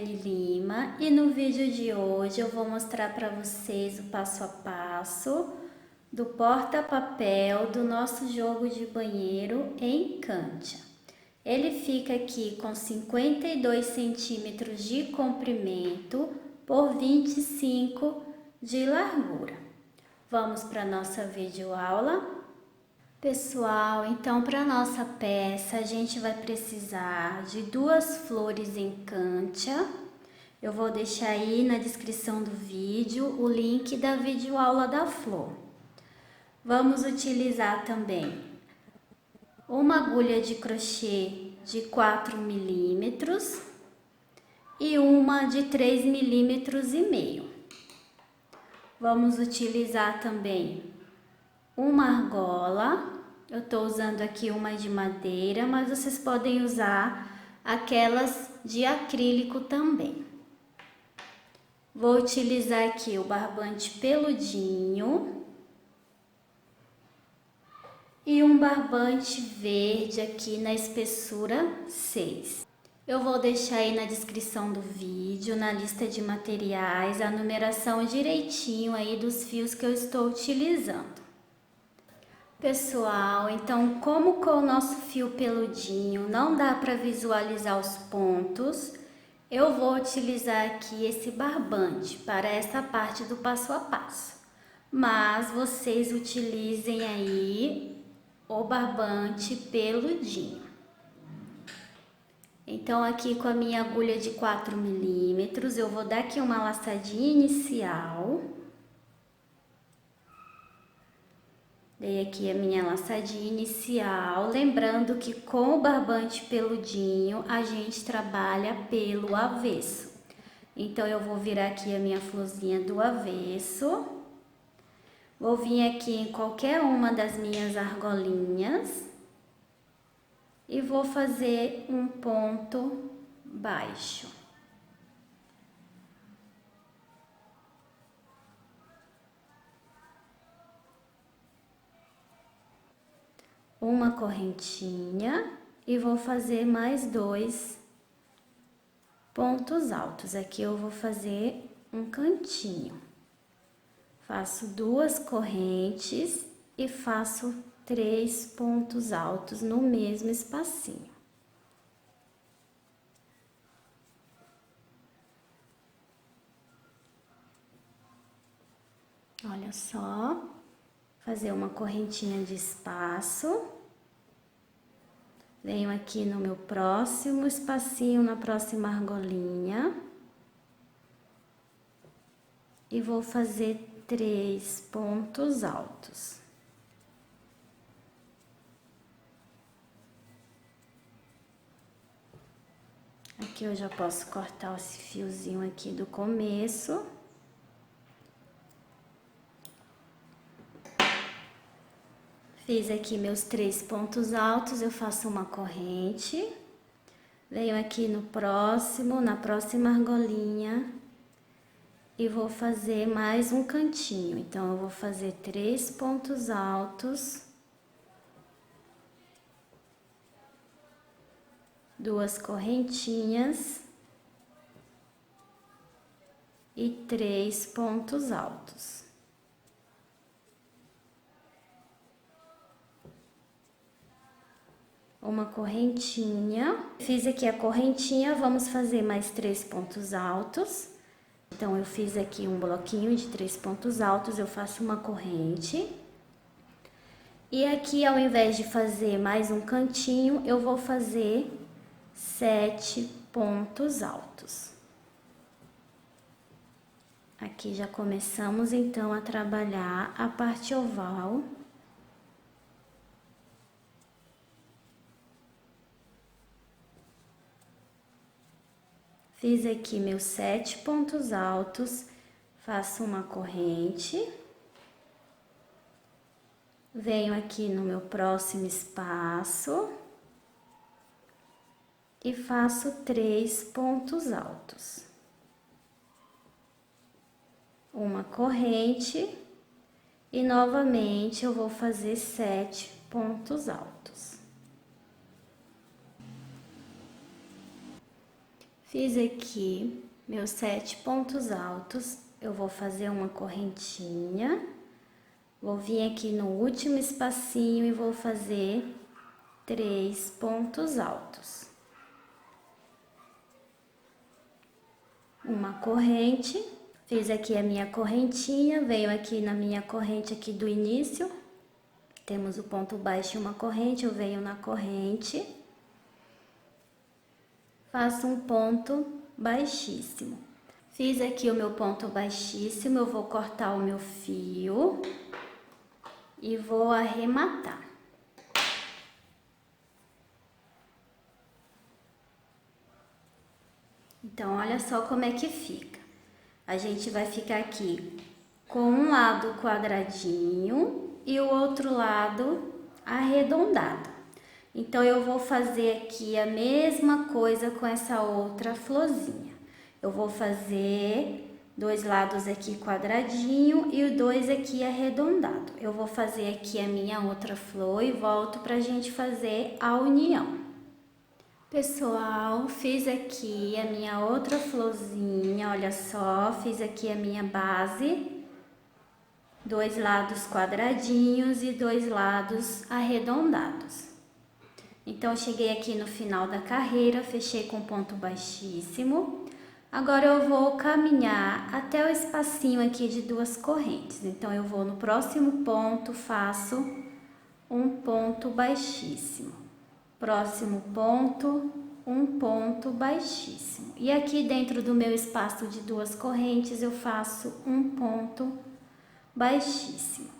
Rosiane Lima e no vídeo de hoje eu vou mostrar para vocês o passo a passo do porta-papel do nosso jogo de banheiro em Cantia. Ele fica aqui com 52 centímetros de comprimento por 25 de largura. Vamos para a nossa videoaula? Pessoal, então para nossa peça a gente vai precisar de 2 flores em Cantia. Eu vou deixar aí na descrição do vídeo o link da videoaula da flor. Vamos utilizar também uma agulha de crochê de 4 milímetros e uma de 3,5 milímetros. Vamos utilizar também uma argola. Eu estou usando aqui uma de madeira, mas vocês podem usar aquelas de acrílico também. Vou utilizar aqui o barbante peludinho e um barbante verde aqui na espessura 6. Eu vou deixar aí na descrição do vídeo, na lista de materiais, a numeração direitinho aí dos fios que eu estou utilizando. Pessoal, então como com o nosso fio peludinho não dá para visualizar os pontos, eu vou utilizar aqui esse barbante para essa parte do passo a passo. Mas vocês utilizem aí o barbante peludinho. Então aqui com a minha agulha de 4 milímetros, eu vou dar aqui uma laçadinha inicial. Dei aqui a minha laçadinha inicial, lembrando que com o barbante peludinho a gente trabalha pelo avesso. Então eu vou virar aqui a minha florzinha do avesso. Vou vir aqui em qualquer uma das minhas argolinhas e vou fazer um ponto baixo. Uma correntinha e vou fazer mais 2 pontos altos. Aqui eu vou fazer um cantinho. Faço 2 correntes e faço 3 pontos altos no mesmo espacinho. Olha só. Fazer uma correntinha de espaço. Venho aqui no meu próximo espacinho, na próxima argolinha. E vou fazer 3 pontos altos. Aqui eu já posso cortar esse fiozinho aqui do começo. Fiz aqui meus 3 pontos altos, eu faço uma corrente, venho aqui no próximo, na próxima argolinha e vou fazer mais um cantinho. Então, eu vou fazer 3 pontos altos, 2 correntinhas e 3 pontos altos. Uma correntinha. Fiz aqui a correntinha, vamos fazer mais 3 pontos altos. Então, eu fiz aqui um bloquinho de 3 pontos altos, eu faço uma corrente. E aqui, ao invés de fazer mais um cantinho, eu vou fazer 7 pontos altos. Aqui já começamos, então, a trabalhar a parte oval. Fiz aqui meus 7 pontos altos, faço uma corrente. Venho aqui no meu próximo espaço e faço 3 pontos altos. Uma corrente e novamente eu vou fazer 7 pontos altos. Fiz aqui meus 7 pontos altos, eu vou fazer uma correntinha, vou vir aqui no último espacinho e vou fazer 3 pontos altos. Uma corrente, fiz aqui a minha correntinha, venho aqui na minha corrente aqui do início, temos o ponto baixo e uma corrente, eu venho na corrente, faço um ponto baixíssimo. Fiz aqui o meu ponto baixíssimo, eu vou cortar o meu fio e vou arrematar. Então, olha só como é que fica. A gente vai ficar aqui com um lado quadradinho e o outro lado arredondado. Então, eu vou fazer aqui a mesma coisa com essa outra florzinha. Eu vou fazer 2 lados aqui quadradinho e 2 aqui arredondado. Eu vou fazer aqui a minha outra flor e volto pra gente fazer a união. Pessoal, fiz aqui a minha outra florzinha, olha só, fiz aqui a minha base. 2 lados quadradinhos e 2 lados arredondados. Então, cheguei aqui no final da carreira, fechei com ponto baixíssimo. Agora, eu vou caminhar até o espacinho aqui de 2 correntes. Então, eu vou no próximo ponto, faço um ponto baixíssimo. Próximo ponto, um ponto baixíssimo. E aqui dentro do meu espaço de 2 correntes, eu faço um ponto baixíssimo.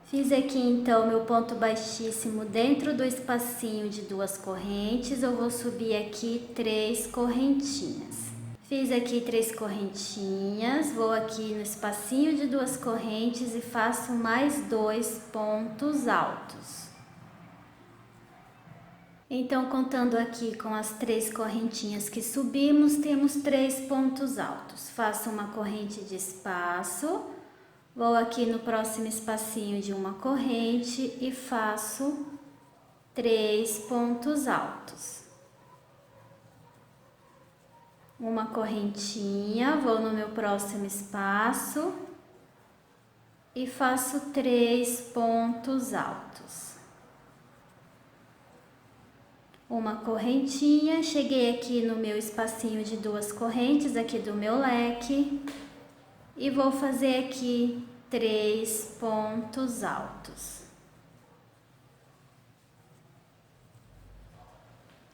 Fiz aqui então meu ponto baixíssimo dentro do espacinho de 2 correntes, eu vou subir aqui 3 correntinhas. Fiz aqui 3 correntinhas, vou aqui no espacinho de 2 correntes e faço mais 2 pontos altos. Então, contando aqui com as 3 correntinhas que subimos, temos 3 pontos altos. Faço uma corrente de espaço. Vou aqui no próximo espacinho de uma corrente e faço 3 pontos altos. Uma correntinha, vou no meu próximo espaço e faço 3 pontos altos. Uma correntinha, cheguei aqui no meu espacinho de 2 correntes aqui do meu leque. E vou fazer aqui 3 pontos altos.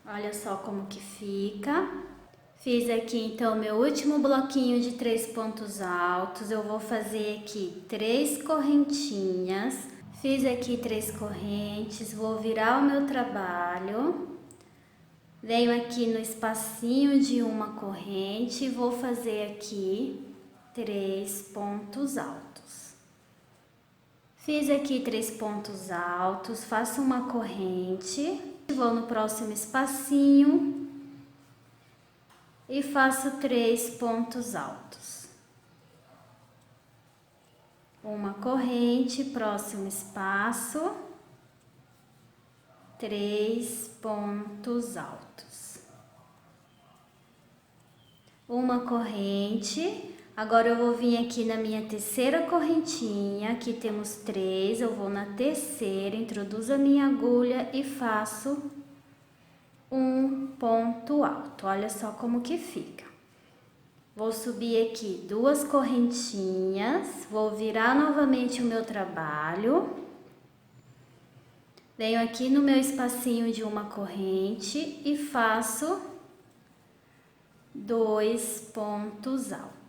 Olha só como que fica. Fiz aqui então meu último bloquinho de 3 pontos altos. Eu vou fazer aqui 3 correntinhas. Fiz aqui 3 correntes, vou virar o meu trabalho. Venho aqui no espacinho de uma corrente e vou fazer aqui 3 pontos altos. Fiz aqui 3 pontos altos, faço uma corrente, vou no próximo espacinho e faço 3 pontos altos. Uma corrente, próximo espaço, 3 pontos altos. Uma corrente. Agora, eu vou vir aqui na minha terceira correntinha, aqui temos 3, eu vou na terceira, introduzo a minha agulha e faço um ponto alto. Olha só como que fica. Vou subir aqui 2 correntinhas, vou virar novamente o meu trabalho. Venho aqui no meu espacinho de uma corrente e faço 2 pontos altos.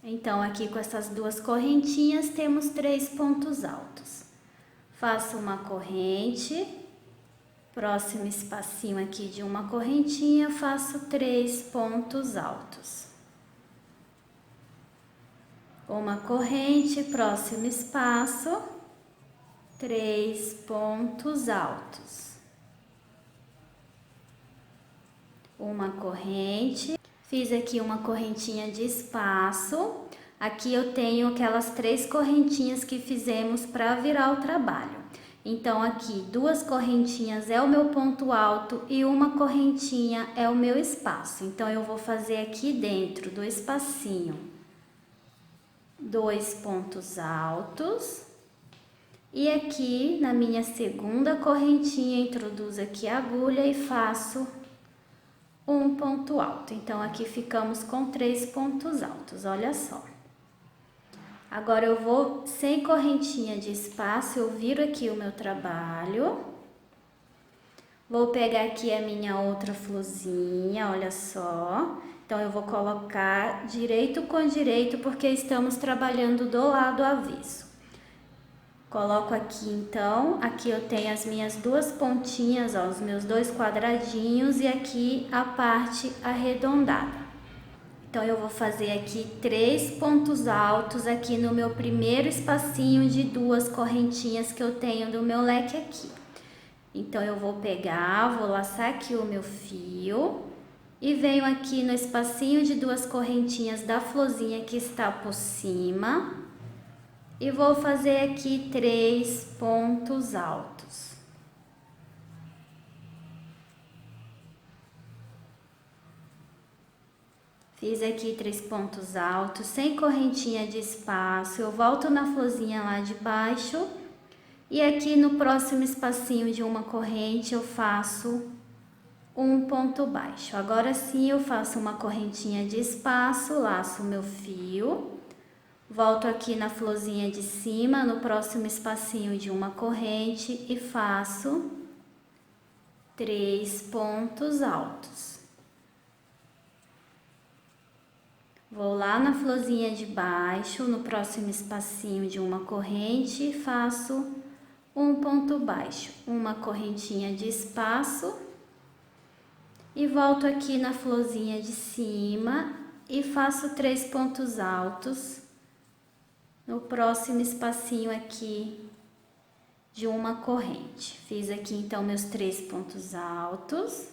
Então, aqui com essas 2 correntinhas, temos 3 pontos altos. Faço uma corrente, próximo espacinho aqui de uma correntinha, faço 3 pontos altos. Uma corrente, próximo espaço, 3 pontos altos. Uma corrente. Fiz aqui uma correntinha de espaço. Aqui eu tenho aquelas 3 correntinhas que fizemos para virar o trabalho. Então, aqui, 2 correntinhas é o meu ponto alto e uma correntinha é o meu espaço. Então, eu vou fazer aqui dentro do espacinho 2 pontos altos. E aqui, na minha segunda correntinha, introduzo aqui a agulha e faço um ponto alto. Então, aqui ficamos com 3 pontos altos, olha só. Agora, eu vou, sem correntinha de espaço, eu viro aqui o meu trabalho. Vou pegar aqui a minha outra florzinha, olha só. Então, eu vou colocar direito com direito, porque estamos trabalhando do lado avesso. Coloco aqui, então, aqui eu tenho as minhas 2 pontinhas, ó, os meus 2 quadradinhos e aqui a parte arredondada. Então, eu vou fazer aqui 3 pontos altos aqui no meu primeiro espacinho de 2 correntinhas que eu tenho do meu leque aqui. Então, eu vou pegar, vou laçar aqui o meu fio e venho aqui no espacinho de 2 correntinhas da florzinha que está por cima e vou fazer aqui 3 pontos altos. Fiz aqui 3 pontos altos, sem correntinha de espaço, eu volto na florzinha lá de baixo e aqui no próximo espacinho de uma corrente eu faço um ponto baixo. Agora sim eu faço uma correntinha de espaço, laço o meu fio, volto aqui na florzinha de cima, no próximo espacinho de uma corrente e faço 3 pontos altos. Vou lá na florzinha de baixo, no próximo espacinho de uma corrente e faço um ponto baixo, uma correntinha de espaço e volto aqui na florzinha de cima e faço 3 pontos altos no próximo espacinho aqui de uma corrente. Fiz aqui então meus 3 pontos altos.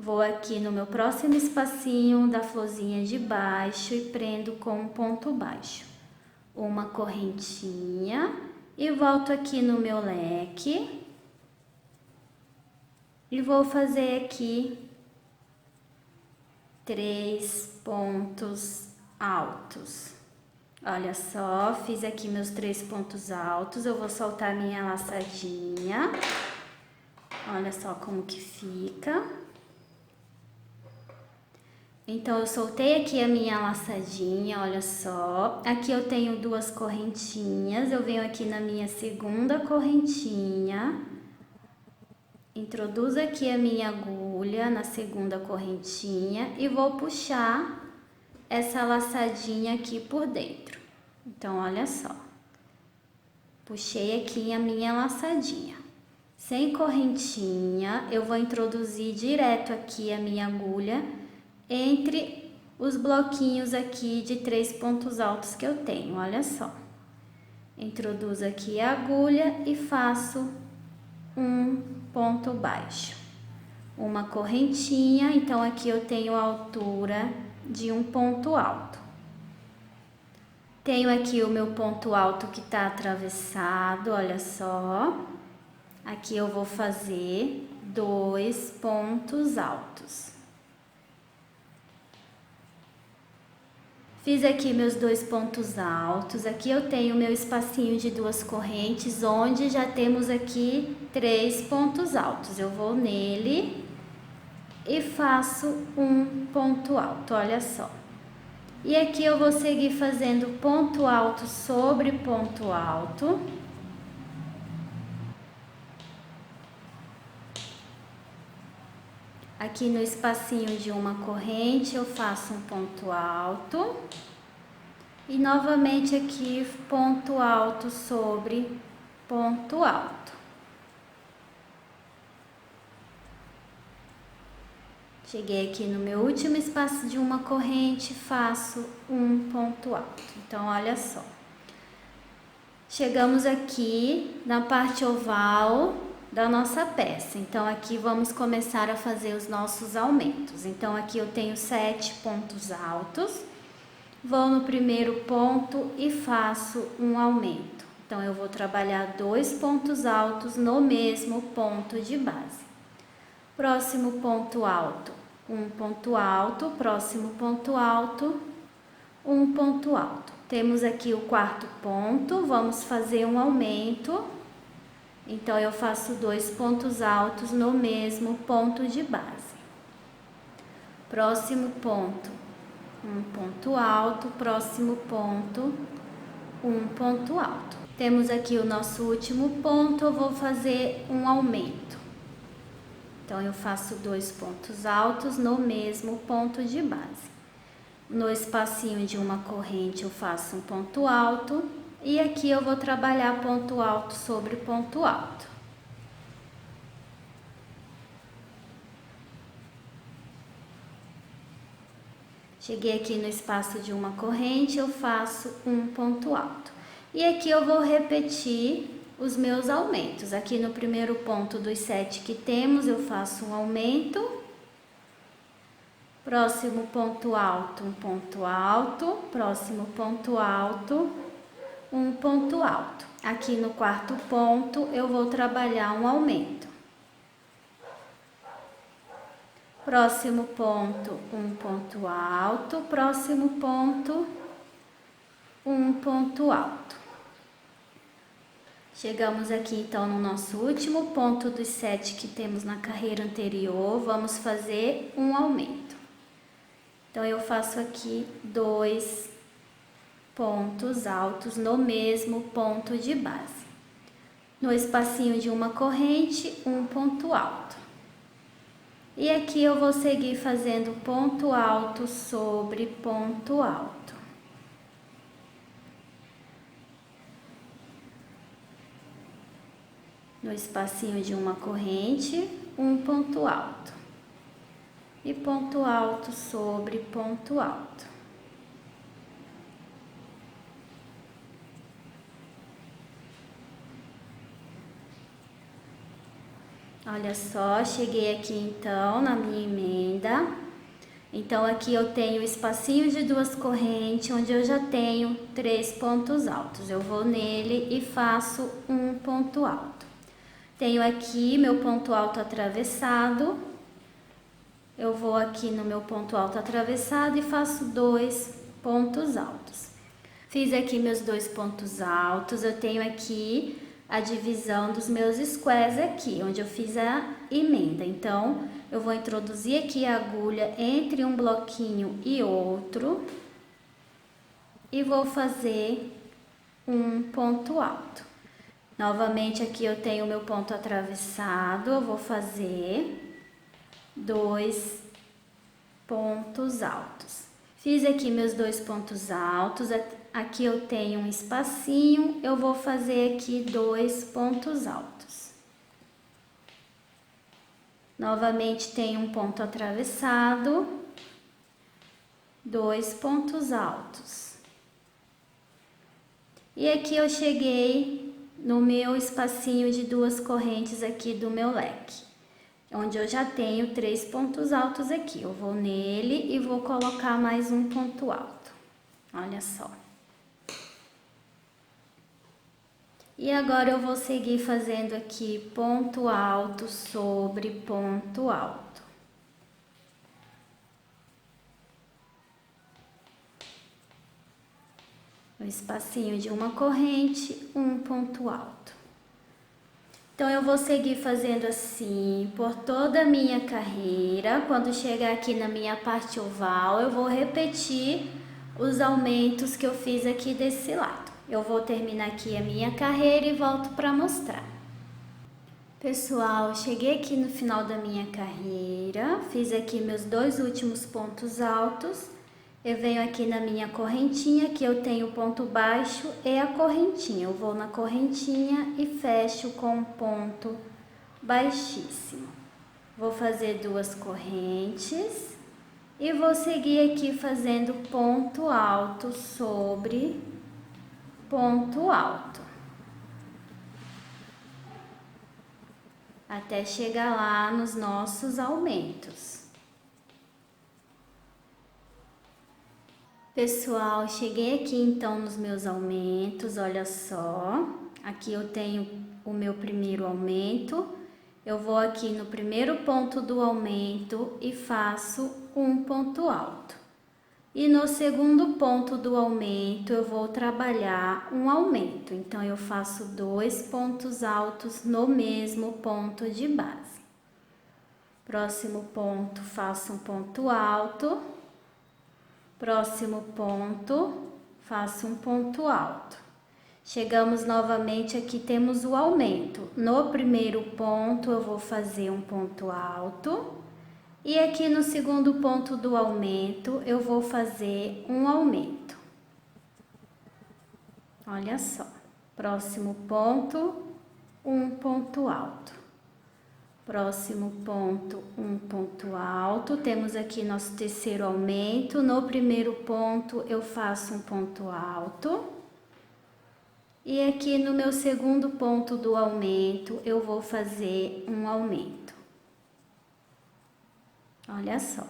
Vou aqui no meu próximo espacinho da florzinha de baixo e prendo com um ponto baixo. Uma correntinha e volto aqui no meu leque. E vou fazer aqui 3 pontos altos. Olha só, fiz aqui meus 3 pontos altos. Eu vou soltar minha laçadinha. Olha só como que fica. Então, eu soltei aqui a minha laçadinha, olha só. Aqui eu tenho 2 correntinhas, eu venho aqui na minha segunda correntinha. Introduzo aqui a minha agulha na segunda correntinha e vou puxar essa laçadinha aqui por dentro. Então, olha só. Puxei aqui a minha laçadinha. Sem correntinha, eu vou introduzir direto aqui a minha agulha entre os bloquinhos aqui de 3 pontos altos que eu tenho, olha só. Introduzo aqui a agulha e faço um ponto baixo. Uma correntinha, então aqui eu tenho a altura de um ponto alto. Tenho aqui o meu ponto alto que tá atravessado, olha só. Aqui eu vou fazer 2 pontos altos. Fiz aqui meus 2 pontos altos, aqui eu tenho meu espacinho de 2 correntes, onde já temos aqui 3 pontos altos. Eu vou nele e faço um ponto alto, olha só. E aqui eu vou seguir fazendo ponto alto sobre ponto alto. Aqui no espacinho de uma corrente eu faço um ponto alto e novamente aqui ponto alto sobre ponto alto. Cheguei aqui no meu último espaço de uma corrente, faço um ponto alto. Então, olha só. Chegamos aqui na parte oval da nossa peça. Então, aqui vamos começar a fazer os nossos aumentos. Então, aqui eu tenho 7 pontos altos. Vou no primeiro ponto e faço um aumento. Então, eu vou trabalhar 2 pontos altos no mesmo ponto de base. Próximo ponto alto, um ponto alto, próximo ponto alto, um ponto alto. Temos aqui o quarto ponto, vamos fazer um aumento. Então, eu faço 2 pontos altos no mesmo ponto de base. Próximo ponto, um ponto alto, próximo ponto, um ponto alto. Temos aqui o nosso último ponto, eu vou fazer um aumento. Então, eu faço 2 pontos altos no mesmo ponto de base. No espacinho de uma corrente eu faço um ponto alto e aqui eu vou trabalhar ponto alto sobre ponto alto. Cheguei aqui no espaço de uma corrente, eu faço um ponto alto. E aqui eu vou repetir os meus aumentos. Aqui no primeiro ponto dos 7 que temos, eu faço um aumento. Próximo ponto alto, um ponto alto. Próximo ponto alto, um ponto alto. Aqui no quarto ponto, eu vou trabalhar um aumento. Próximo ponto, um ponto alto. Próximo ponto, um ponto alto. Chegamos aqui então no nosso último ponto dos 7 que temos na carreira anterior. Vamos fazer um aumento. Então, eu faço aqui 2 pontos altos no mesmo ponto de base. No espacinho de uma corrente, um ponto alto. E aqui eu vou seguir fazendo ponto alto sobre ponto alto. No espacinho de uma corrente, um ponto alto. E ponto alto sobre ponto alto. Olha só, cheguei aqui então na minha emenda. Então, aqui eu tenho o espacinho de 2 correntes, onde eu já tenho 3 pontos altos. Eu vou nele e faço um ponto alto. Tenho aqui meu ponto alto atravessado. Eu vou aqui no meu ponto alto atravessado e faço 2 pontos altos. Fiz aqui meus 2 pontos altos, eu tenho aqui a divisão dos meus squares aqui, onde eu fiz a emenda. Então, eu vou introduzir aqui a agulha entre um bloquinho e outro e vou fazer um ponto alto. Novamente, aqui eu tenho o meu ponto atravessado, eu vou fazer 2 pontos altos. Fiz aqui meus 2 pontos altos, aqui eu tenho um espacinho, eu vou fazer aqui 2 pontos altos. Novamente tenho um ponto atravessado, 2 pontos altos. E aqui eu cheguei no meu espacinho de 2 correntes aqui do meu leque, onde eu já tenho 3 pontos altos aqui. Eu vou nele e vou colocar mais um ponto alto. Olha só. E agora eu vou seguir fazendo aqui ponto alto sobre ponto alto. No espacinho de uma corrente, um ponto alto. Então, eu vou seguir fazendo assim por toda a minha carreira. Quando chegar aqui na minha parte oval, eu vou repetir os aumentos que eu fiz aqui desse lado. Eu vou terminar aqui a minha carreira e volto para mostrar. Pessoal, cheguei aqui no final da minha carreira, fiz aqui meus 2 últimos pontos altos. Eu venho aqui na minha correntinha, que eu tenho o ponto baixo e a correntinha. Eu vou na correntinha e fecho com um ponto baixíssimo. Vou fazer 2 correntes e vou seguir aqui fazendo ponto alto sobre ponto alto, até chegar lá nos nossos aumentos. Pessoal, cheguei aqui então nos meus aumentos, olha só. Aqui eu tenho o meu primeiro aumento. Eu vou aqui no primeiro ponto do aumento e faço um ponto alto. E no segundo ponto do aumento eu vou trabalhar um aumento. Então eu faço 2 pontos altos no mesmo ponto de base. Próximo ponto, faço um ponto alto. Próximo ponto, faço um ponto alto. Chegamos novamente aqui, temos o aumento. No primeiro ponto eu vou fazer um ponto alto. E aqui no segundo ponto do aumento eu vou fazer um aumento. Olha só. Próximo ponto, um ponto alto. Próximo ponto, um ponto alto. Temos aqui nosso terceiro aumento. No primeiro ponto eu faço um ponto alto. E aqui no meu segundo ponto do aumento eu vou fazer um aumento. Olha só.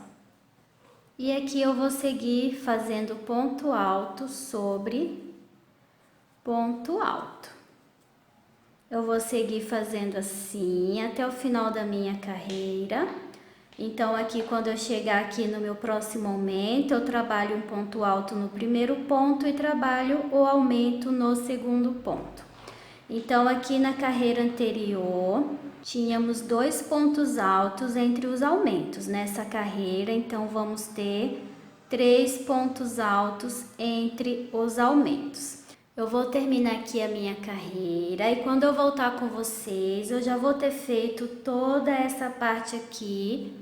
E aqui eu vou seguir fazendo ponto alto sobre ponto alto. Eu vou seguir fazendo assim até o final da minha carreira. Então aqui quando eu chegar aqui no meu próximo aumento, eu trabalho um ponto alto no primeiro ponto e trabalho o aumento no segundo ponto. Então aqui na carreira anterior, tínhamos 2 pontos altos entre os aumentos. Nessa carreira, então vamos ter 3 pontos altos entre os aumentos. Eu vou terminar aqui a minha carreira e quando eu voltar com vocês, eu já vou ter feito toda essa parte aqui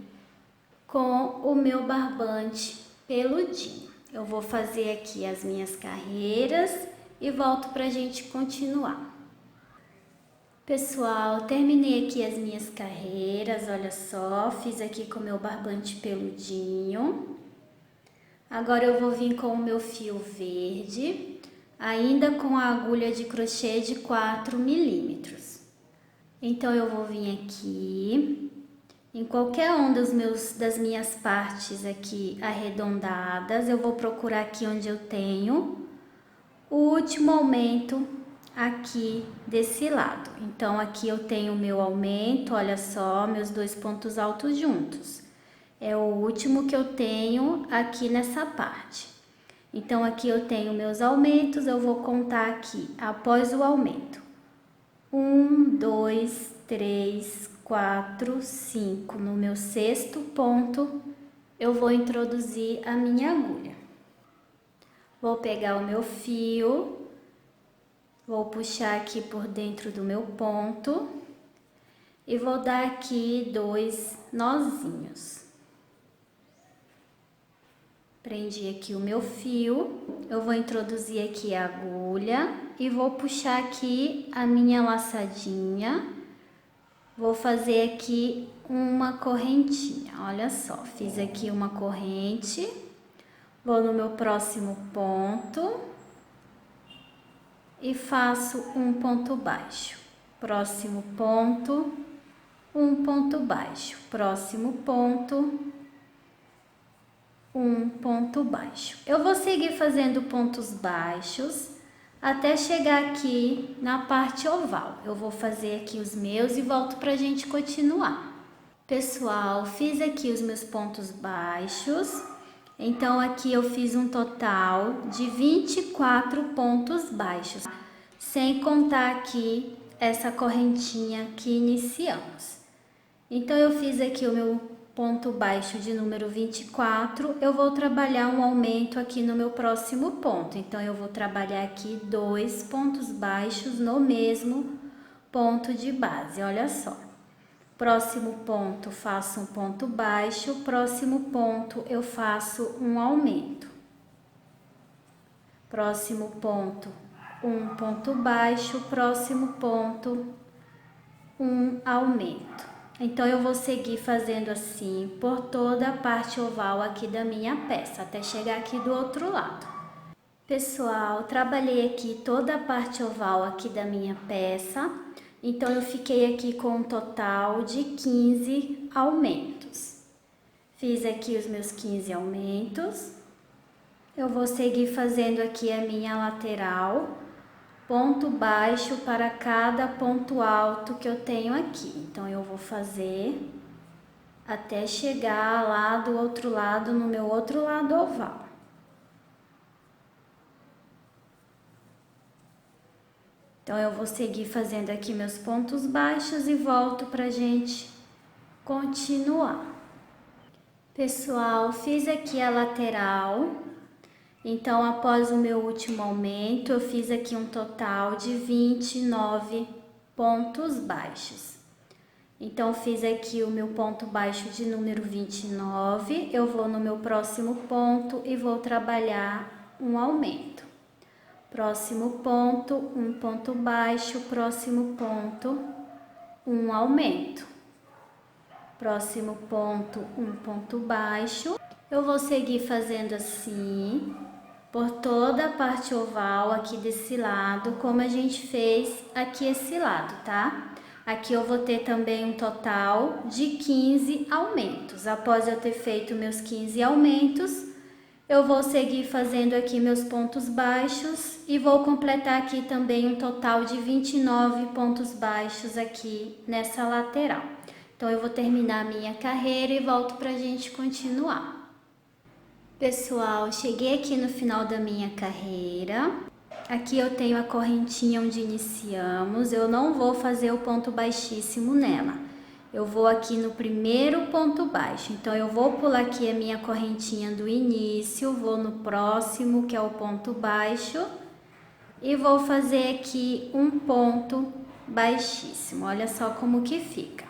com o meu barbante peludinho. Eu vou fazer aqui as minhas carreiras e volto pra gente continuar. Pessoal, terminei aqui as minhas carreiras, olha só, fiz aqui com o meu barbante peludinho. Agora eu vou vir com o meu fio verde. Ainda com a agulha de crochê de 4 milímetros. Então eu vou vir aqui, em qualquer um das minhas partes aqui arredondadas, eu vou procurar aqui onde eu tenho o último aumento aqui desse lado. Então aqui eu tenho o meu aumento, olha só, meus 2 pontos altos juntos. É o último que eu tenho aqui nessa parte. Então, aqui eu tenho meus aumentos, eu vou contar aqui, após o aumento. 1, 2, 3, 4, 5. No meu sexto ponto, eu vou introduzir a minha agulha. Vou pegar o meu fio, vou puxar aqui por dentro do meu ponto e vou dar aqui 2 nozinhos. Prendi aqui o meu fio, eu vou introduzir aqui a agulha e vou puxar aqui a minha laçadinha. Vou fazer aqui uma correntinha, olha só, fiz aqui uma corrente. Vou no meu próximo ponto e faço um ponto baixo. Próximo ponto, um ponto baixo. Próximo ponto, um ponto baixo. Eu vou seguir fazendo pontos baixos até chegar aqui na parte oval. Eu vou fazer aqui os meus e volto pra gente continuar. Pessoal, fiz aqui os meus pontos baixos. Então aqui eu fiz um total de 24 pontos baixos, sem contar aqui essa correntinha que iniciamos. Então eu fiz aqui o meu ponto baixo de número 24, eu vou trabalhar um aumento aqui no meu próximo ponto. Então, eu vou trabalhar aqui 2 pontos baixos no mesmo ponto de base, olha só. Próximo ponto, faço um ponto baixo, próximo ponto, eu faço um aumento. Próximo ponto, um ponto baixo, próximo ponto, um aumento. Então, eu vou seguir fazendo assim por toda a parte oval aqui da minha peça, até chegar aqui do outro lado. Pessoal, trabalhei aqui toda a parte oval aqui da minha peça, então eu fiquei aqui com um total de 15 aumentos. Fiz aqui os meus 15 aumentos. Eu vou seguir fazendo aqui a minha lateral, ponto baixo para cada ponto alto que eu tenho aqui. Então, eu vou fazer até chegar lá do outro lado, no meu outro lado oval. Então, eu vou seguir fazendo aqui meus pontos baixos e volto pra gente continuar. Pessoal, fiz aqui a lateral. Então, após o meu último aumento, eu fiz aqui um total de 29 pontos baixos. Então, fiz aqui o meu ponto baixo de número 29, eu vou no meu próximo ponto e vou trabalhar um aumento. Próximo ponto, um ponto baixo, próximo ponto, um aumento. Próximo ponto, um ponto baixo. Eu vou seguir fazendo assim por toda a parte oval aqui desse lado, como a gente fez aqui esse lado, tá? Aqui eu vou ter também um total de 15 aumentos. Após eu ter feito meus 15 aumentos, eu vou seguir fazendo aqui meus pontos baixos e vou completar aqui também um total de 29 pontos baixos aqui nessa lateral. Então, eu vou terminar a minha carreira e volto pra gente continuar. Pessoal, cheguei aqui no final da minha carreira. Aqui eu tenho a correntinha onde iniciamos. Eu não vou fazer o ponto baixíssimo nela. Eu vou aqui no primeiro ponto baixo. Então, eu vou pular aqui a minha correntinha do início, vou no próximo, que é o ponto baixo, e vou fazer aqui um ponto baixíssimo. Olha só como que fica.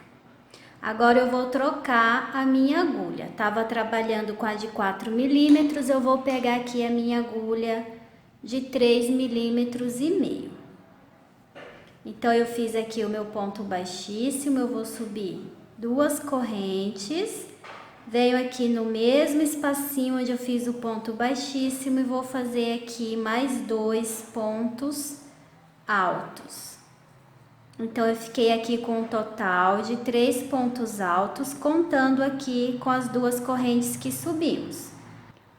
Agora eu vou trocar a minha agulha. Tava trabalhando com a de 4 milímetros, eu vou pegar aqui a minha agulha de 3 milímetros e meio. Então, eu fiz aqui o meu ponto baixíssimo, eu vou subir 2 correntes, venho aqui no mesmo espacinho onde eu fiz o ponto baixíssimo e vou fazer aqui mais 2 pontos altos. Então, eu fiquei aqui com um total de 3 pontos altos, contando aqui com as 2 correntes que subimos.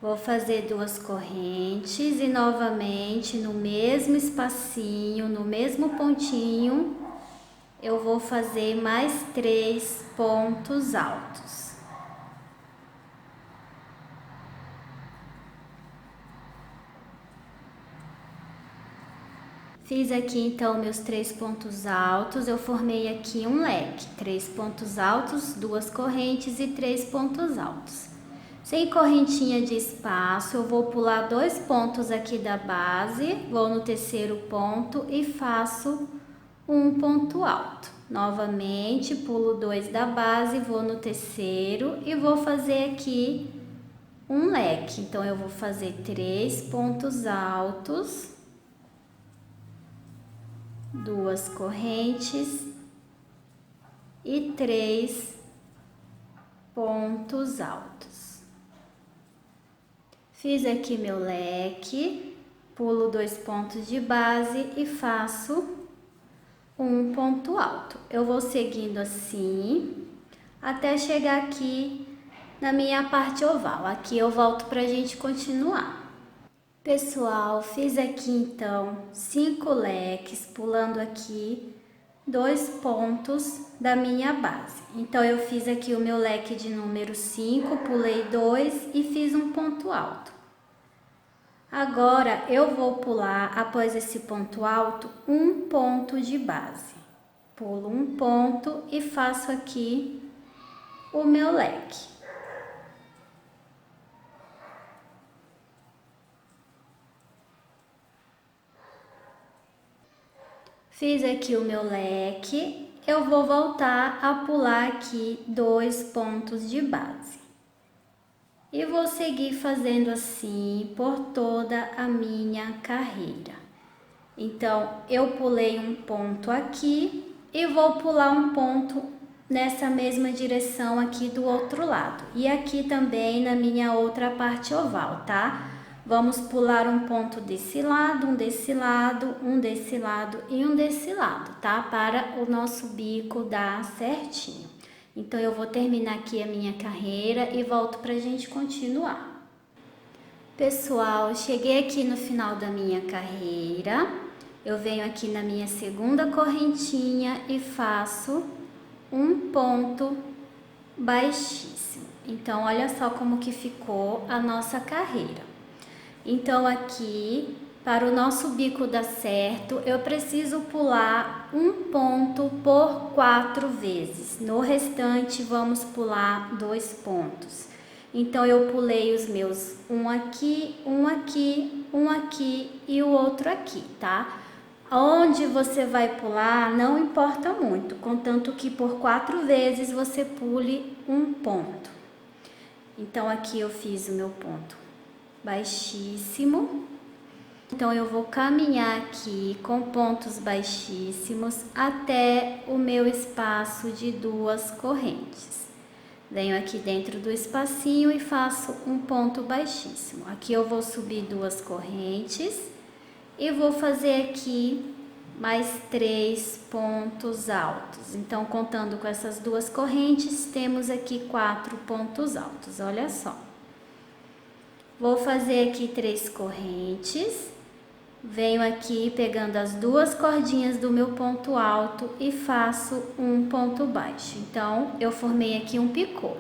Vou fazer 2 correntes e novamente no mesmo espacinho, no mesmo pontinho, eu vou fazer mais 3 pontos altos. Fiz aqui então meus 3 pontos altos, eu formei aqui um leque, 3 pontos altos, 2 correntes e 3 pontos altos. Sem correntinha de espaço, eu vou pular 2 pontos aqui da base, vou no terceiro ponto e faço um ponto alto. Novamente, pulo 2 da base, vou no terceiro e vou fazer aqui um leque. Então, eu vou fazer 3 pontos altos, 2 correntes e 3 pontos altos. Fiz aqui meu leque, pulo 2 pontos de base e faço um ponto alto. Eu vou seguindo assim até chegar aqui na minha parte oval. Aqui eu volto pra gente continuar. Pessoal, fiz aqui então 5 leques, pulando aqui 2 pontos da minha base. Então, eu fiz aqui o meu leque de número 5, pulei 2 e fiz um ponto alto. Agora, eu vou pular, após esse ponto alto, um ponto de base. Pulo um ponto e faço aqui o meu leque. Fiz aqui o meu leque, eu vou voltar a pular aqui 2 pontos de base. E vou seguir fazendo assim por toda a minha carreira. Então, eu pulei um ponto aqui e vou pular um ponto nessa mesma direção aqui do outro lado. E aqui também na minha outra parte oval, tá? Vamos pular um ponto desse lado, um desse lado, um desse lado e um desse lado, tá? Para o nosso bico dar certinho. Então, eu vou terminar aqui a minha carreira e volto pra gente continuar. Pessoal, cheguei aqui no final da minha carreira, eu venho aqui na minha segunda correntinha e faço um ponto baixíssimo. Então, olha só como que ficou a nossa carreira. Então, aqui, para o nosso bico dar certo, eu preciso pular um ponto por 4 vezes. No restante, vamos pular 2 pontos. Então, eu pulei os meus um aqui, um aqui, um aqui e o outro aqui, tá? Onde você vai pular não importa muito, contanto que por 4 vezes você pule um ponto. Então, aqui eu fiz o meu ponto baixíssimo. Então, eu vou caminhar aqui com pontos baixíssimos até o meu espaço de 2 correntes. Venho aqui dentro do espacinho e faço um ponto baixíssimo. Aqui eu vou subir 2 correntes e vou fazer aqui mais 3 pontos altos. Então, contando com essas 2 correntes, temos aqui 4 pontos altos, olha só. Vou fazer aqui 3 correntes, venho aqui pegando as 2 cordinhas do meu ponto alto e faço um ponto baixo. Então, eu formei aqui um picô.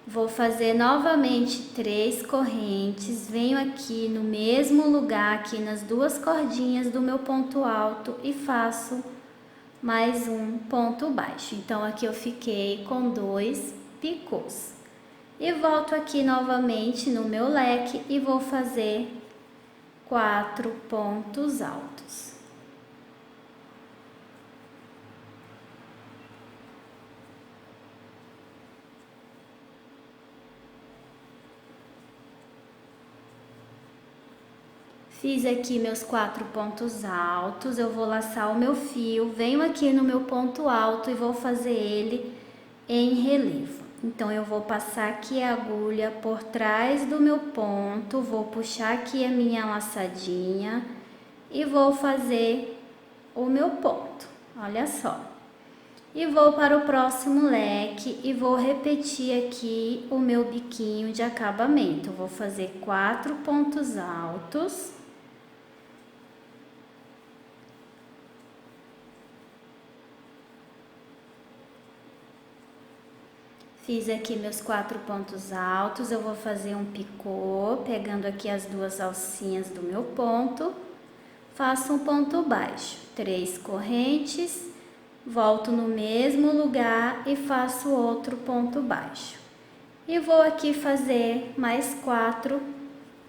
Vou fazer novamente 3 correntes, venho aqui no mesmo lugar, aqui nas 2 cordinhas do meu ponto alto e faço mais um ponto baixo. Então, aqui eu fiquei com 2 picôs. E volto aqui novamente no meu leque e vou fazer 4 pontos altos. Fiz aqui meus 4 pontos altos, eu vou laçar o meu fio, venho aqui no meu ponto alto e vou fazer ele em relevo. Então, eu vou passar aqui a agulha por trás do meu ponto, vou puxar aqui a minha laçadinha e vou fazer o meu ponto, olha só. E vou para o próximo leque e vou repetir aqui o meu biquinho de acabamento. Vou fazer 4 pontos altos. Fiz aqui meus 4 pontos altos, eu vou fazer um picô, pegando aqui as 2 alcinhas do meu ponto, faço um ponto baixo, 3 correntes, volto no mesmo lugar e faço outro ponto baixo. E vou aqui fazer mais 4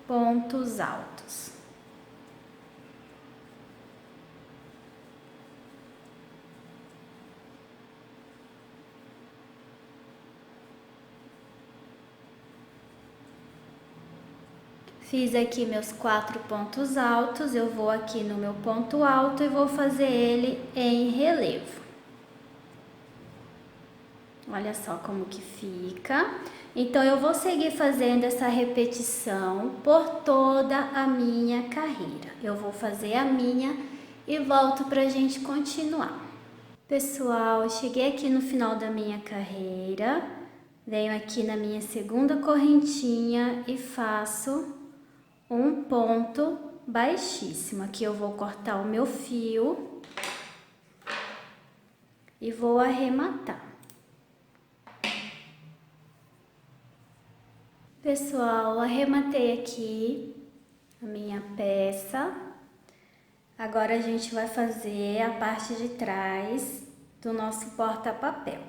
pontos altos. Fiz aqui meus 4 pontos altos, eu vou aqui no meu ponto alto e vou fazer ele em relevo. Olha só como que fica. Então, eu vou seguir fazendo essa repetição por toda a minha carreira. Eu vou fazer a minha e volto pra gente continuar. Pessoal, cheguei aqui no final da minha carreira, venho aqui na minha segunda correntinha e faço um ponto baixíssimo. Aqui eu vou cortar o meu fio e vou arrematar. Pessoal, arrematei aqui a minha peça. Agora a gente vai fazer a parte de trás do nosso porta-papel.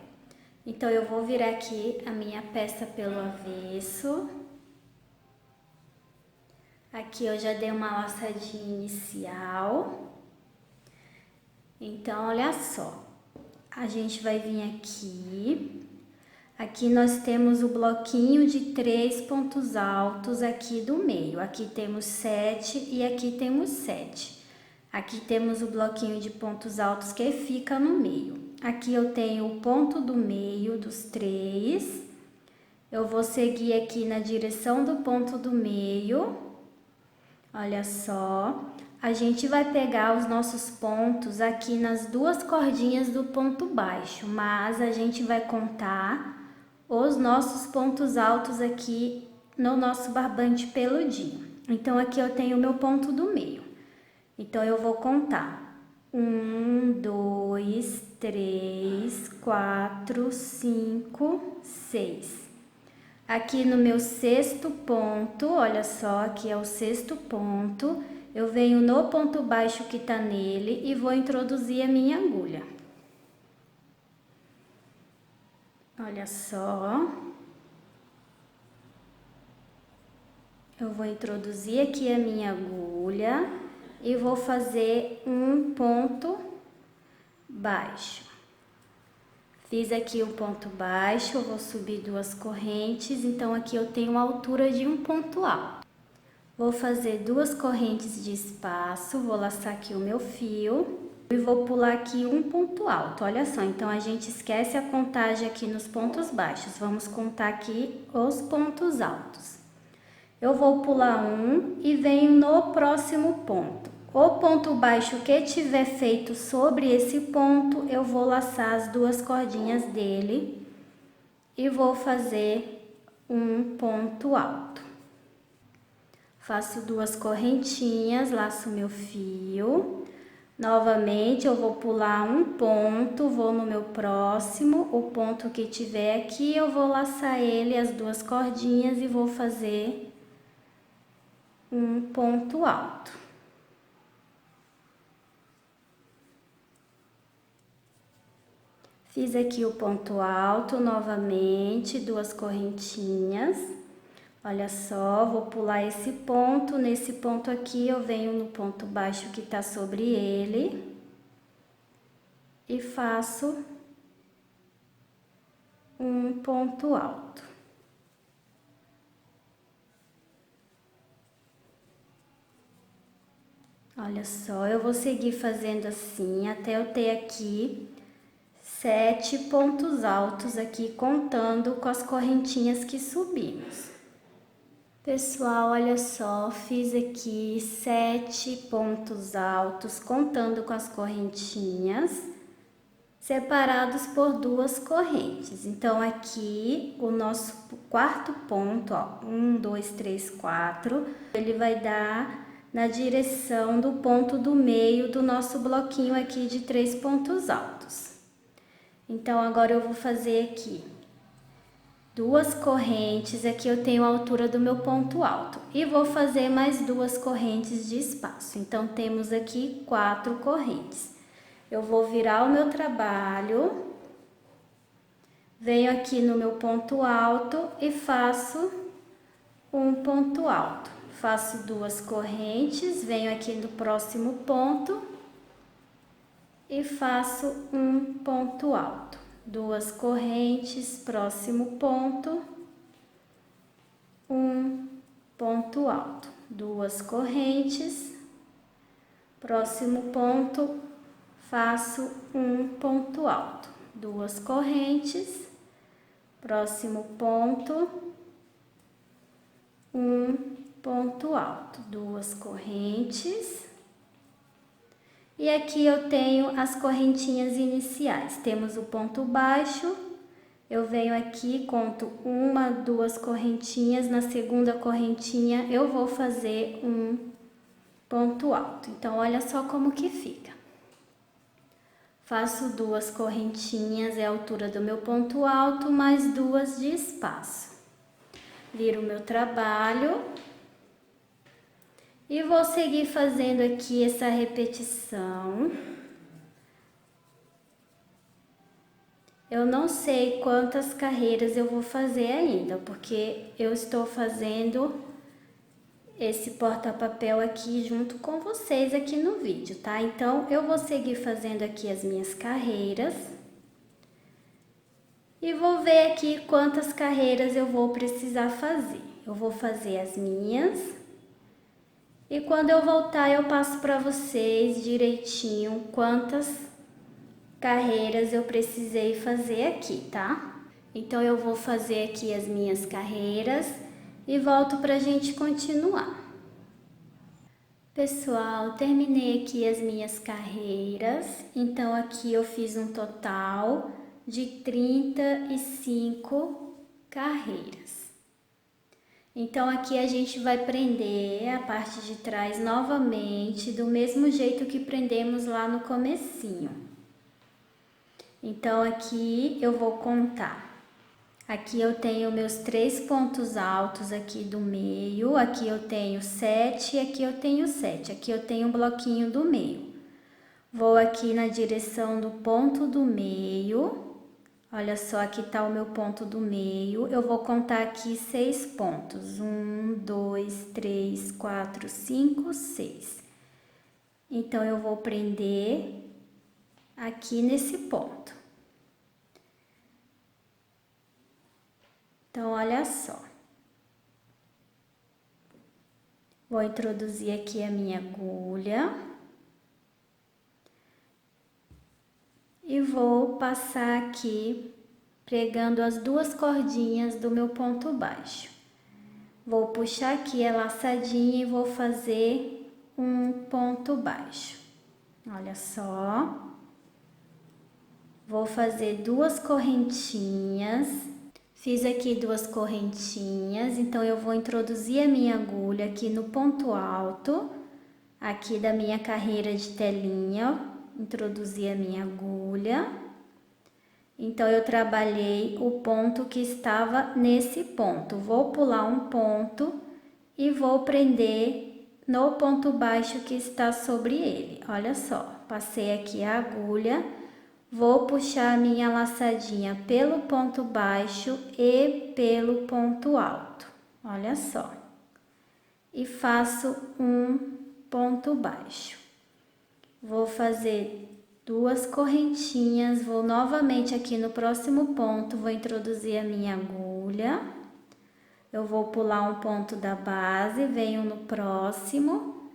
Então, eu vou virar aqui a minha peça pelo avesso. Aqui eu já dei uma laçadinha inicial. Então, olha só. A gente vai vir aqui. Aqui nós temos o bloquinho de 3 pontos altos aqui do meio. Aqui temos 7 e aqui temos 7. Aqui temos o bloquinho de pontos altos que fica no meio. Aqui eu tenho o ponto do meio dos 3. Eu vou seguir aqui na direção do ponto do meio. Olha só, a gente vai pegar os nossos pontos aqui nas 2 cordinhas do ponto baixo, mas a gente vai contar os nossos pontos altos aqui no nosso barbante peludinho. Então, aqui eu tenho o meu ponto do meio. Então, eu vou contar 1, 2, 3, 4, 5, 6. Aqui no meu sexto ponto, olha só, aqui é o sexto ponto, eu venho no ponto baixo que tá nele e vou introduzir a minha agulha. Olha só. Eu vou introduzir aqui a minha agulha e vou fazer um ponto baixo. Fiz aqui um ponto baixo, eu vou subir 2 correntes, então aqui eu tenho a altura de um ponto alto. Vou fazer 2 correntes de espaço, vou laçar aqui o meu fio e vou pular aqui um ponto alto. Olha só, então a gente esquece a contagem aqui nos pontos baixos, vamos contar aqui os pontos altos. Eu vou pular um e venho no próximo ponto. O ponto baixo que tiver feito sobre esse ponto, eu vou laçar as 2 cordinhas dele e vou fazer um ponto alto. Faço 2 correntinhas, laço meu fio. Novamente, eu vou pular um ponto, vou no meu próximo, o ponto que tiver aqui, eu vou laçar ele, as 2 cordinhas e vou fazer um ponto alto. Fiz aqui o ponto alto, novamente, 2 correntinhas. Olha só, vou pular esse ponto, nesse ponto aqui eu venho no ponto baixo que tá sobre ele e faço um ponto alto. Olha só, eu vou seguir fazendo assim até eu ter aqui 7 pontos altos aqui, contando com as correntinhas que subimos. Pessoal, olha só, fiz aqui 7 pontos altos, contando com as correntinhas, separados por 2 correntes. Então, aqui, o nosso quarto ponto, ó, 1, 2, 3, 4, ele vai dar na direção do ponto do meio do nosso bloquinho aqui de 3 pontos altos. Então, agora eu vou fazer aqui 2 correntes, aqui eu tenho a altura do meu ponto alto. E vou fazer mais 2 correntes de espaço. Então, temos aqui 4 correntes. Eu vou virar o meu trabalho, venho aqui no meu ponto alto e faço um ponto alto. Faço 2 correntes, venho aqui no próximo ponto e faço um ponto alto. 2 correntes, próximo ponto, um ponto alto. 2 correntes, próximo ponto, faço um ponto alto. 2 correntes, próximo ponto, um ponto alto. 2 correntes. E aqui eu tenho as correntinhas iniciais. Temos o ponto baixo, eu venho aqui, conto 1, 2 correntinhas, na segunda correntinha eu vou fazer um ponto alto. Então, olha só como que fica. Faço 2 correntinhas, é a altura do meu ponto alto, mais 2 de espaço. Viro o meu trabalho. E vou seguir fazendo aqui essa repetição. Eu não sei quantas carreiras eu vou fazer ainda, porque eu estou fazendo esse porta-papel aqui junto com vocês aqui no vídeo, tá? Então, eu vou seguir fazendo aqui as minhas carreiras. E vou ver aqui quantas carreiras eu vou precisar fazer. Eu vou fazer as minhas. E quando eu voltar, eu passo para vocês direitinho quantas carreiras eu precisei fazer aqui, tá? Então, eu vou fazer aqui as minhas carreiras e volto para a gente continuar. Pessoal, terminei aqui as minhas carreiras. Então, aqui eu fiz um total de 35 carreiras. Então aqui a gente vai prender a parte de trás novamente, do mesmo jeito que prendemos lá no comecinho. Então aqui eu vou contar. Aqui eu tenho meus 3 pontos altos aqui do meio, aqui eu tenho 7 e aqui eu tenho 7. Aqui eu tenho um bloquinho do meio. Vou aqui na direção do ponto do meio. Olha só, aqui tá o meu ponto do meio. Eu vou contar aqui 6 pontos. 1, 2, 3, 4, 5, 6. Então, eu vou prender aqui nesse ponto. Então, olha só. Vou introduzir aqui a minha agulha. E vou passar aqui pregando as 2 cordinhas do meu ponto baixo. Vou puxar aqui a laçadinha e vou fazer um ponto baixo. Olha só. Vou fazer 2 correntinhas. Fiz aqui 2 correntinhas, então eu vou introduzir a minha agulha aqui no ponto alto, aqui da minha carreira de telinha, ó. Introduzi a minha agulha. Então, eu trabalhei o ponto que estava nesse ponto. Vou pular um ponto e vou prender no ponto baixo que está sobre ele. Olha só, passei aqui a agulha, vou puxar a minha laçadinha pelo ponto baixo e pelo ponto alto. Olha só. E faço um ponto baixo. Vou fazer 2 correntinhas, vou novamente aqui no próximo ponto, vou introduzir a minha agulha. Eu vou pular um ponto da base, venho no próximo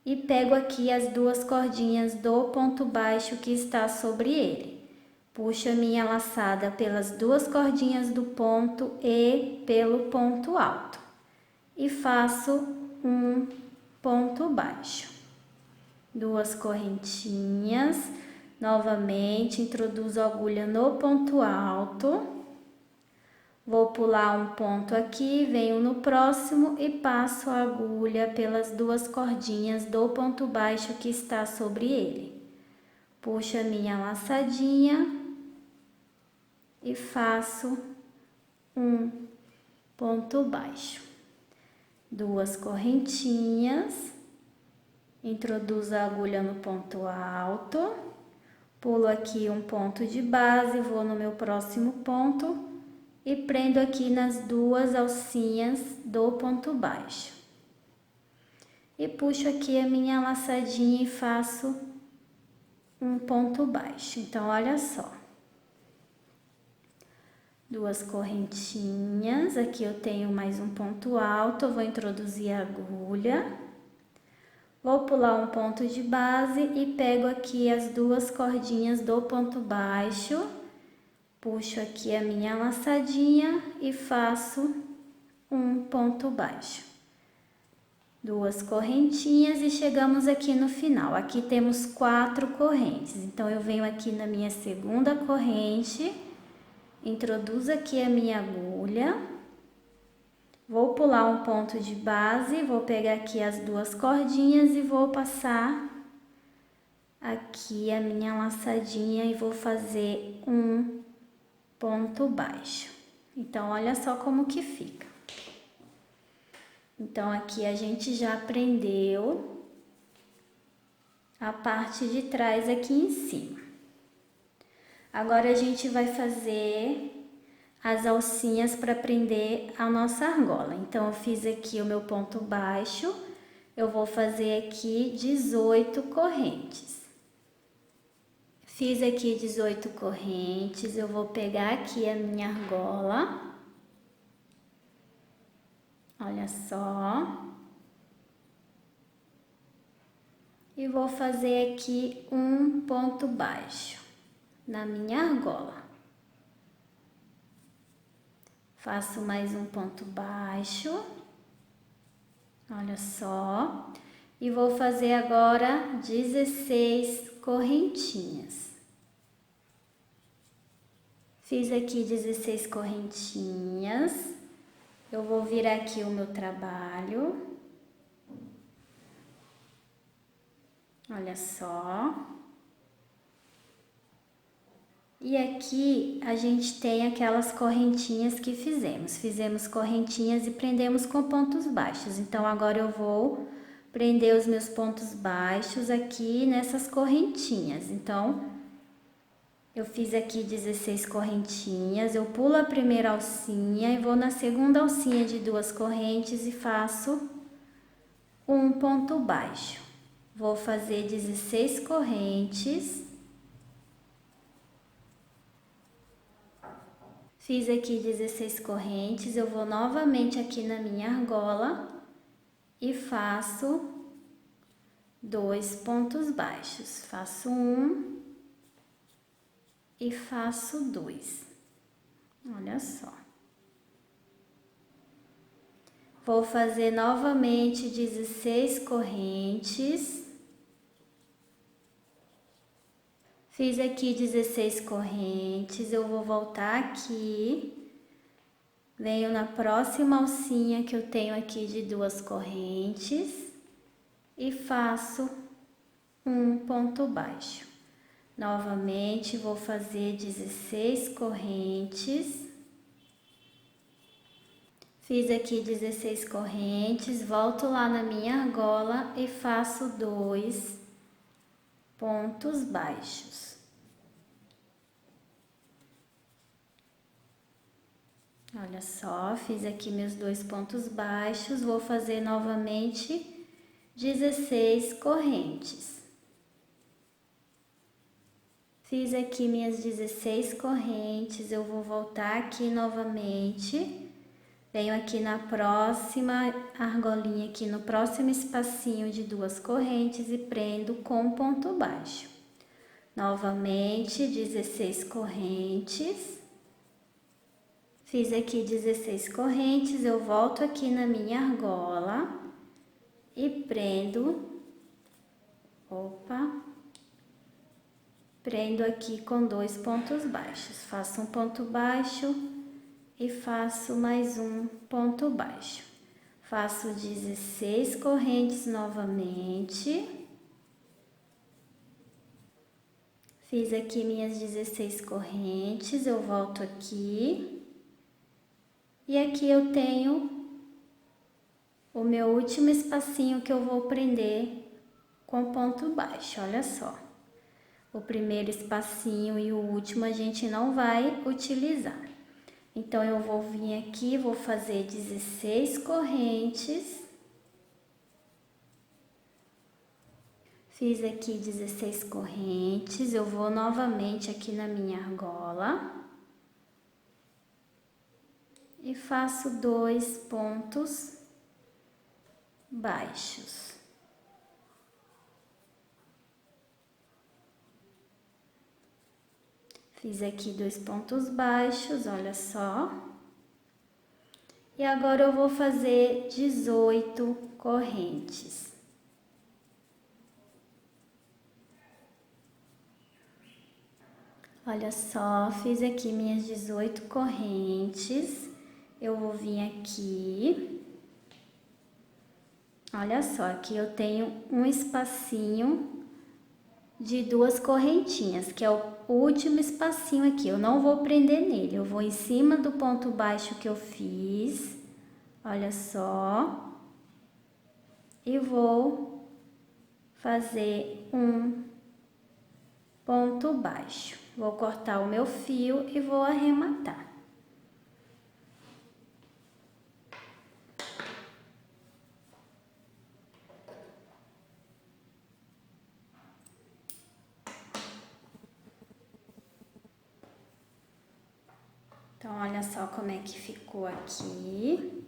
e pego aqui as 2 cordinhas do ponto baixo que está sobre ele. Puxo a minha laçada pelas 2 cordinhas do ponto e pelo ponto alto. E faço um ponto baixo. 2 correntinhas, novamente introduzo a agulha no ponto alto, vou pular um ponto aqui, venho no próximo e passo a agulha pelas 2 cordinhas do ponto baixo que está sobre ele. Puxo a minha laçadinha e faço um ponto baixo. 2 correntinhas. Introduzo a agulha no ponto alto, pulo aqui um ponto de base, vou no meu próximo ponto e prendo aqui nas 2 alcinhas do ponto baixo. E puxo aqui a minha laçadinha e faço um ponto baixo. Então, olha só. 2 correntinhas, aqui eu tenho mais um ponto alto, eu vou introduzir a agulha. Vou pular um ponto de base e pego aqui as 2 cordinhas do ponto baixo, puxo aqui a minha laçadinha e faço um ponto baixo. 2 correntinhas e chegamos aqui no final. Aqui temos 4 correntes, então eu venho aqui na minha segunda corrente, introduzo aqui a minha agulha. Vou pular um ponto de base, vou pegar aqui as 2 cordinhas e vou passar aqui a minha laçadinha e vou fazer um ponto baixo. Então, olha só como que fica. Então, aqui a gente já prendeu a parte de trás aqui em cima. Agora, a gente vai fazer as alcinhas para prender a nossa argola. Então, eu fiz aqui o meu ponto baixo, eu vou fazer aqui 18 correntes. Fiz aqui 18 correntes, eu vou pegar aqui a minha argola. Olha só. E vou fazer aqui um ponto baixo na minha argola. Faço mais um ponto baixo, olha só, e vou fazer agora 16 correntinhas. Fiz aqui 16 correntinhas, Eu vou virar aqui o meu trabalho. Olha só. E aqui a gente tem aquelas correntinhas que fizemos. Fizemos correntinhas e prendemos com pontos baixos. Então, agora eu vou prender os meus pontos baixos aqui nessas correntinhas. Então, eu fiz aqui 16 correntinhas. Eu pulo a primeira alcinha e vou na segunda alcinha de 2 correntes e faço um ponto baixo. Vou fazer 16 correntes. Fiz aqui 16 correntes, eu vou novamente aqui na minha argola e faço 2 pontos baixos. Faço um e faço 2. Olha só. Vou fazer novamente 16 correntes. Fiz aqui 16 correntes, eu vou voltar aqui, venho na próxima alcinha que eu tenho aqui de 2 correntes e faço um ponto baixo. Novamente vou fazer 16 correntes. Fiz aqui 16 correntes, volto lá na minha argola e faço 2 pontos baixos. Olha só, fiz aqui meus 2 pontos baixos, vou fazer novamente 16 correntes. Fiz aqui minhas 16 correntes, eu vou voltar aqui novamente, venho aqui na próxima argolinha, aqui no próximo espacinho de 2 correntes e prendo com ponto baixo. Novamente, 16 correntes. Fiz aqui 16 correntes, eu volto aqui na minha argola e prendo, prendo aqui com 2 pontos baixos. Faço um ponto baixo e faço mais um ponto baixo. Faço 16 correntes novamente. Fiz aqui minhas 16 correntes, eu volto aqui. E aqui eu tenho o meu último espacinho que eu vou prender com ponto baixo, olha só. O primeiro espacinho e o último a gente não vai utilizar. Então, eu vou vir aqui, vou fazer 16 correntes. Fiz aqui 16 correntes, eu vou novamente aqui na minha argola. E faço 2 pontos baixos. Fiz aqui 2 pontos baixos, olha só. E agora eu vou fazer 18 correntes. Olha só, fiz aqui minhas 18 correntes. Eu vou vir aqui, olha só, aqui eu tenho um espacinho de 2 correntinhas, que é o último espacinho aqui, eu não vou prender nele, eu vou em cima do ponto baixo que eu fiz, olha só, e vou fazer um ponto baixo. Vou cortar o meu fio e vou arrematar. Então, olha só como é que ficou aqui.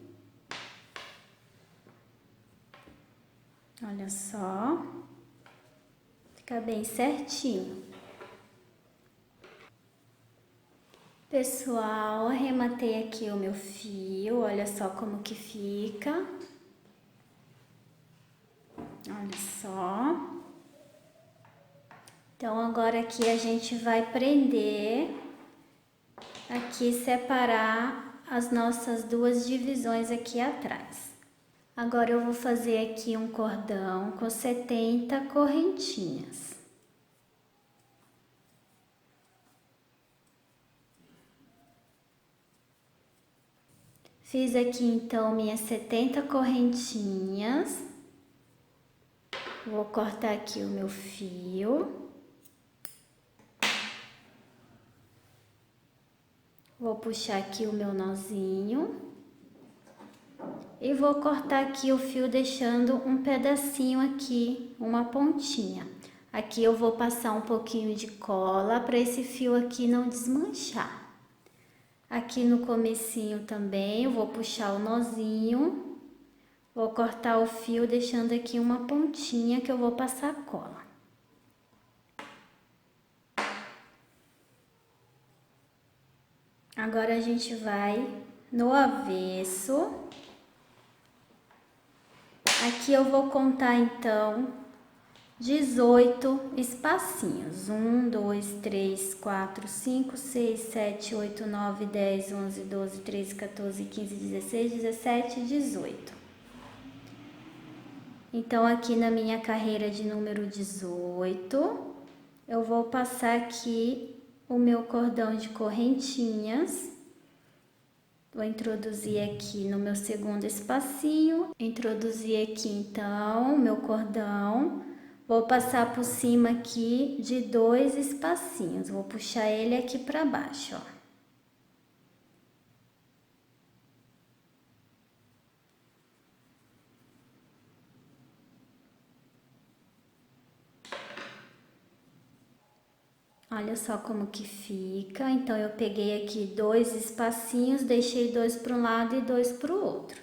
Olha só. Fica bem certinho. Pessoal, arrematei aqui o meu fio. Olha só como que fica. Olha só. Então, agora aqui a gente vai prender... Aqui separar as nossas duas divisões aqui atrás. Agora eu vou fazer aqui um cordão com 70 correntinhas. Fiz aqui então minhas 70 correntinhas. Vou cortar aqui o meu fio. Vou puxar aqui o meu nozinho. E vou cortar aqui o fio deixando um pedacinho aqui, uma pontinha. Aqui eu vou passar um pouquinho de cola para esse fio aqui não desmanchar. Aqui no comecinho também eu vou puxar o nozinho, vou cortar o fio deixando aqui uma pontinha que eu vou passar cola. Agora a gente vai no avesso. Aqui eu vou contar então 18 espacinhos. 1, 2, 3, 4, 5, 6, 7, 8, 9, 10, 11, 12, 13, 14, 15, 16, 17, 18. Então, aqui na minha carreira de número 18, eu vou passar aqui o meu cordão de correntinhas. Vou introduzir aqui no meu segundo espacinho, introduzir aqui então o meu cordão, vou passar por cima aqui de 2 espacinhos, vou puxar ele aqui para baixo, ó. Olha só como que fica. Então, eu peguei aqui 2 espacinhos, deixei 2 para um lado e 2 para o outro.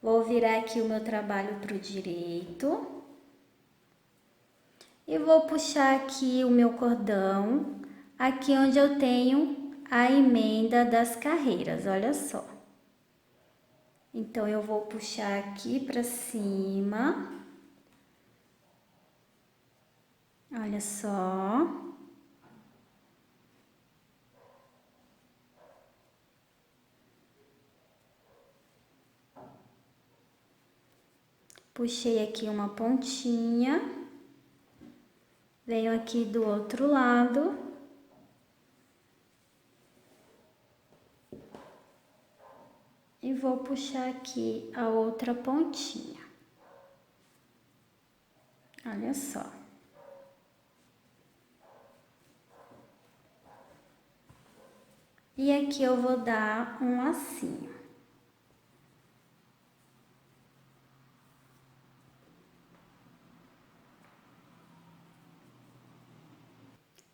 Vou virar aqui o meu trabalho para o direito. E vou puxar aqui o meu cordão, aqui onde eu tenho a emenda das carreiras, olha só. Então, eu vou puxar aqui para cima. Olha só. Puxei aqui uma pontinha, venho aqui do outro lado. E vou puxar aqui a outra pontinha. Olha só. E aqui eu vou dar um lacinho.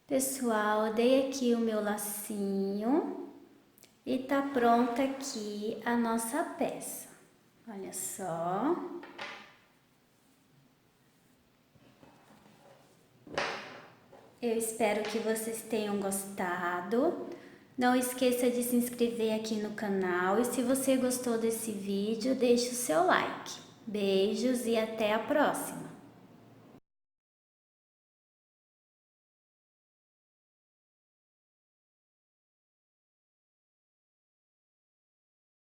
Pessoal, dei aqui o meu lacinho e tá pronta aqui a nossa peça. Olha só. Eu espero que vocês tenham gostado. Não esqueça de se inscrever aqui no canal e se você gostou desse vídeo, deixe o seu like. Beijos e até a próxima!